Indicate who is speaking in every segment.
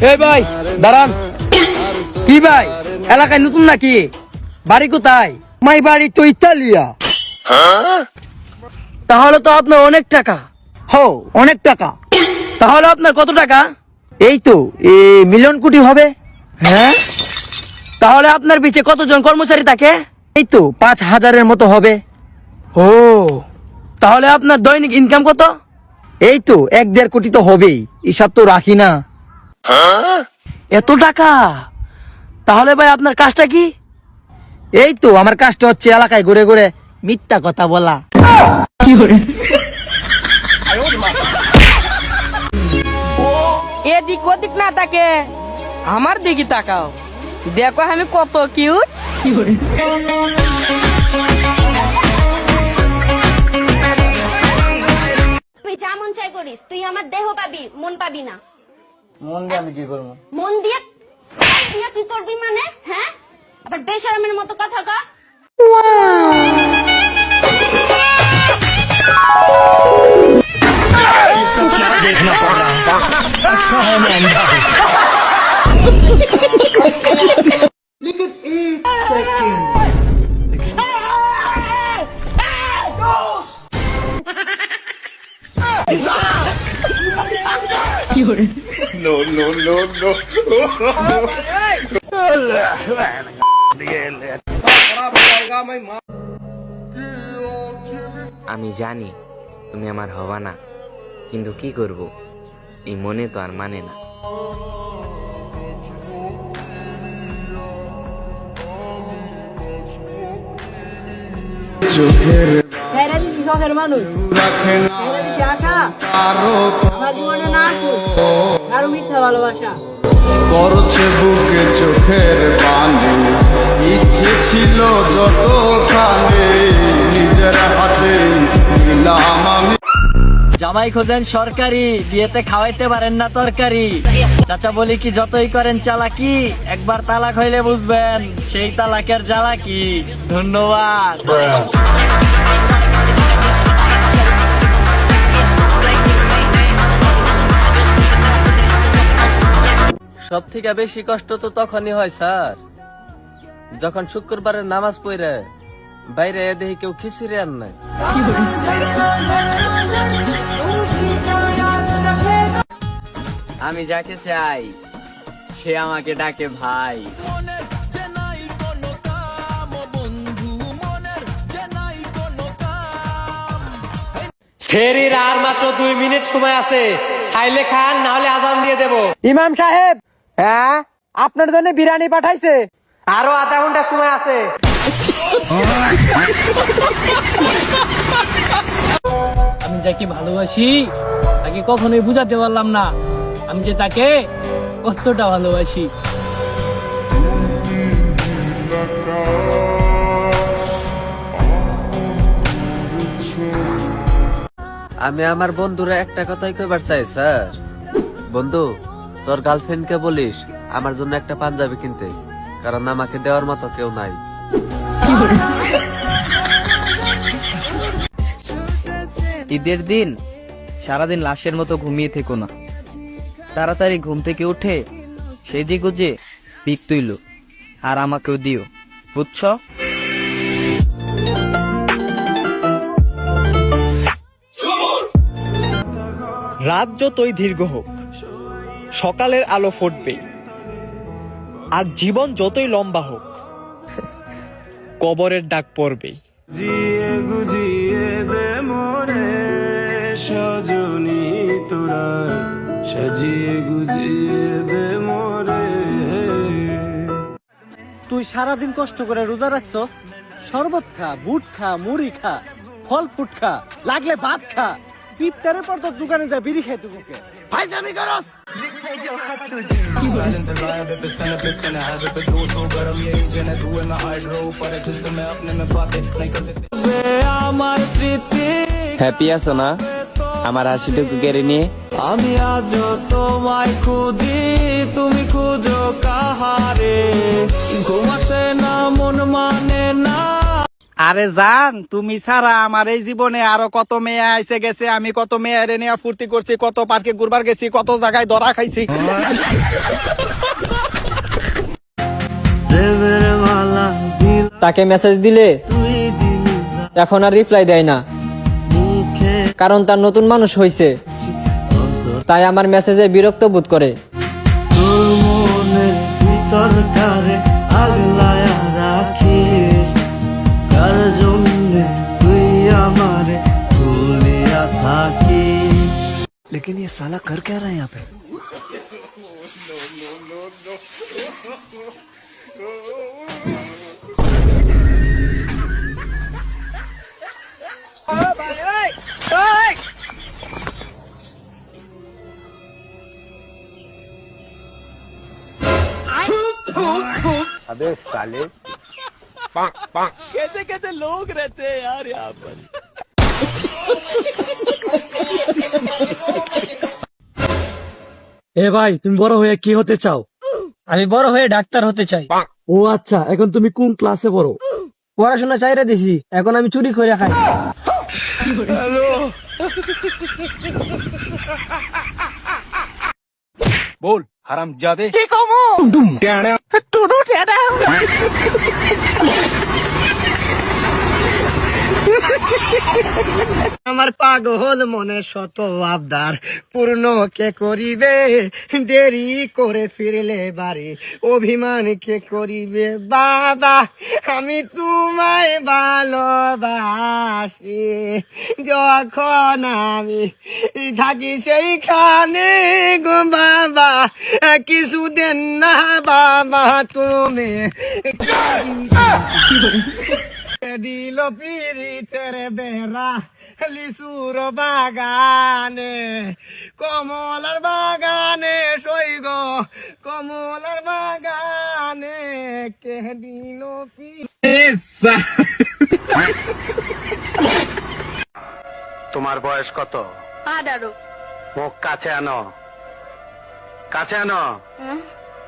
Speaker 1: এই ভাই দাঁড়ান। কি ভাই এলাকায় নতুন নাকি? বাড়ি কোথায়?
Speaker 2: মাই বাড়ি তো ইতালিয়া।
Speaker 1: তাহলে তো আপনার অনেক টাকা।
Speaker 2: হো, অনেক টাকা।
Speaker 1: তাহলে আপনার কত টাকা?
Speaker 2: এই তো মিলিয়ন কোটি হবে।
Speaker 1: হ্যাঁ, তাহলে আপনার পিছে কতজন কর্মচারী থাকে?
Speaker 2: এই তো 5,000-এর মতো হবে।
Speaker 1: ও, তাহলে আপনার দৈনিক ইনকাম কত?
Speaker 2: এই তো 1-1.5 কোটি তো হবেই, হিসাব তো রাখি না।
Speaker 1: এত টাকা? তাহলে ভাই আপনার কাজটা কি?
Speaker 2: এই তো আমার কাজটা হচ্ছে এলাকায় ঘুরে ঘুরে মিথ্যা কথা বলা।
Speaker 1: এদিক ওদিক না তাকে আমার দিকে তাকাও, দেখো আমি কত কিউট।
Speaker 3: তুই যা মন চাই করিস, তুই আমার দেহ পাবি, মন পাবি না।
Speaker 1: মন দিয়ে আমি কি করবো?
Speaker 3: মন দিয়ে দিয়ে কি করবি মানে? হ্যাঁ, আবার বেশরমের মতো কথা কস।
Speaker 4: আমি জানি তুমি আমার হবা না, কিন্তু কি করব, এই মনে তো আর মানে না।
Speaker 1: ছেড়ে দিছি শখের মানুষ, ছেড়ে দিছি আশা, আমার জীবনে না আসুক কারো মিথ্যা ভালোবাসা।
Speaker 5: করছে বুকে চোখের পানি, ইচ্ছে ছিল যতখানি নিজের হাতে নিলাম আমি।
Speaker 2: জামাই খোঁজেন সরকারি, বিয়েতে খাওয়াইতে পারেন না তরকারি। চাচা বলি কি যতই করেন চালাকি, একবার তালাক হইলে বুঝবেন সেই তালাকের জ্বালা কি। ধন্যবাদ।
Speaker 6: সব থেকে বেশি কষ্ট তো তখনই হয় স্যার, যখন শুক্রবারের নামাজ পড়ে বাইরে দেখি কেউ খিচুড়ি আন নাই।
Speaker 2: আমি যাকে চাই সে আমাকে ডাকে ভাই।
Speaker 6: ফেরির আর মাত্র 2 মিনিট সময় আছে, খাইলে খান, না হলে আজান দিয়ে দেব।
Speaker 2: ইমাম সাহেব, হ্যাঁ আপনার জন্য বিরিয়ানি পাঠাইছে।
Speaker 6: আরো আধা ঘন্টা সময় আছে।
Speaker 1: আমি যাকে ভালোবাসি তাকে কখনোই বুঝাতে পারলাম না আমি যে তাকে কতটা ভালোবাসি।
Speaker 6: আমি আমার বন্ধুরা একটা কথাই কইবার চাই স্যার। বন্ধু, তোর গার্লফ্রেন্ডকে বলিস আমার জন্য একটা পাঞ্জাবি কিনতে, কারণ আমাকে দেওয়ার মতো কেউ নাই।
Speaker 7: ঈদের দিন সারাদিন লাশের মতো ঘুমিয়ে থেকো না, তাড়াতাড়ি ঘুম থেকে উঠে সেজে গুজে পিক তুইল আর আমাকেও দিও, বুঝছ? রাত যতই দীর্ঘ হোক সকালের আলো ফুটবে, আর জীবন যতই লম্বা হোক কবরের ডাক পড়বে।
Speaker 5: জিয়ে গুজিয়ে দে মোরে সজনী তোরা, সাজিয়ে গুজিয়ে দে মোরে।
Speaker 2: তুই সারাদিন কষ্ট করে রোজা রাখছস, শরবত খা, বুট খা, মুড়ি খা, ফল ফুট খা, লাগলে ভাত খা, ইফতারের পর তোর দোকানে যা বিড়ি খেতে তোকে ফাইজলামি করস।
Speaker 5: আমার স্মৃতি
Speaker 4: হ্যাপি আছো না আমার হাসিটুকু কেড়ে নিয়ে?
Speaker 5: আমি আজও তোমায় খুঁজি, তুমি খুঁজো কাহারে, ঘুমাসে না মন মানে না।
Speaker 8: আরে জান, তুমি ছাড়া আমার এই জীবনে আরো কত মেয়ে আইসে গেছে, আমি কত মেয়েরে নিয়ে ফুর্তি করছি, কত পার্কে ঘুরবার গেছি, কত জায়গায় ধরা খাইছি।
Speaker 2: তাকে মেসেজ দিলে এখন আর রিপ্লাই দেয় না, কারণ তার নতুন মানুষ হয়েছে, তাই আমার মেসেজে বিরক্ত বোধ করে।
Speaker 5: लेकिन ये साला कर क्या रहा है यहाँ पे?
Speaker 2: कैसे कैसे लोग रहते हैं यार यहाँ पर।
Speaker 5: এ ভাই, তুমি বড় হয়ে কি হতে চাও?
Speaker 2: আমি বড় হয়ে ডাক্তার হতে চাই।
Speaker 5: ও আচ্ছা, এখন তুমি কোন ক্লাসে পড়ো?
Speaker 2: পড়াশোনা চাইরে দিছি, এখন আমি চুরি করে খাই।
Speaker 5: बोल हरामजादे।
Speaker 2: কি কমো? টুডু টেডা। আমার পাগল মনে শত আবদার পূর্ণ কে করিবে, দেরি করে ফিরলে বাড়ি অভিমান কে করিবে। বাবা আমি তোমায় ভালোবাসি, যখন আমি থাকি সেইখানে গো বাবা, কিছু দেন না বাবা তুমি দিল পিরিতের বেড়া লিচুর বাগানে, কমলার বাগানে সৈগ, কমলার বাগানে কে দিল
Speaker 9: তোমার বয়স কত?
Speaker 3: 18।
Speaker 9: মুখ কাছে আনো, কাছে আনো।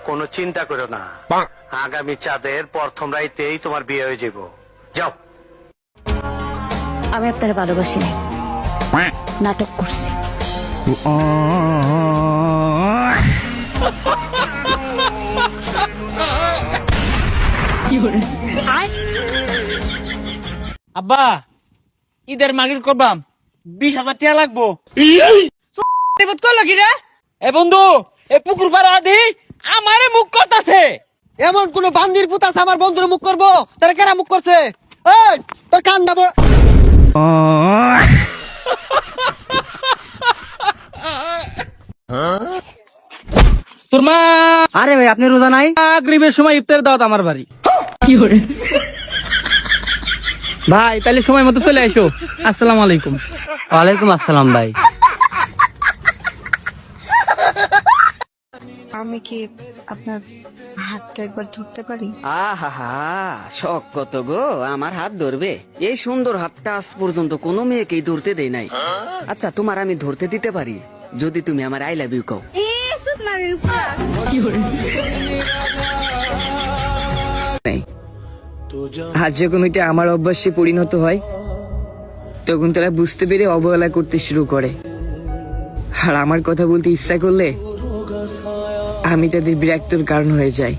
Speaker 9: কোনো চিন্তা করো না, আগামী চাঁদের প্রথম রাইতেই তোমার বিয়ে হয়ে যাব। যাও।
Speaker 3: আমি আপনার ভালোবাসি নাই, নাটক করছি।
Speaker 1: আব্বা ঈদের মাগির করবাম 20,000 টাকা লাগবো। এ বন্ধু, এ পুকুর পাড়া আদি আমারে মুখ করতেছে।
Speaker 2: এমন কোন বান্দির পুত আছে আমার বন্ধুর মুখ করবো? তারা কেরা মুখ করছে? এই তোর কান দাবো।
Speaker 1: তোর মা।
Speaker 2: আরে ভাই, আপনি রোজা নাই?
Speaker 1: মাগরিবের সময় ইফতার দাওয়াত আমার বাড়ি। ভাই তাহলে সময় মতো চলে আসো। আসসালামু আলাইকুম।
Speaker 2: ওয়ালাইকুম আসসালাম ভাই।
Speaker 10: আমি কি আপনার হাতটা একবার ধরতে পারি?
Speaker 11: আহা, শখ কত গো আমার হাত ধরবে? এই সুন্দর হাতটা আজ পর্যন্ত কোনো মেয়েকেই ধরতে দেই নাই। আচ্ছা, তোমার আমি ধরতে দিতে পারি যদি তুমি আমার আই লাভ ইউ কও।
Speaker 2: আজ যখন ওইটা আমার অভ্যাসে পরিণত হয়, তখন তারা বুঝতে পেরে অবহেলা করতে শুরু করে, আর আমার কথা বলতে ইচ্ছা করলে আমি তাদের বিরক্তর কারণ হয়ে যাই।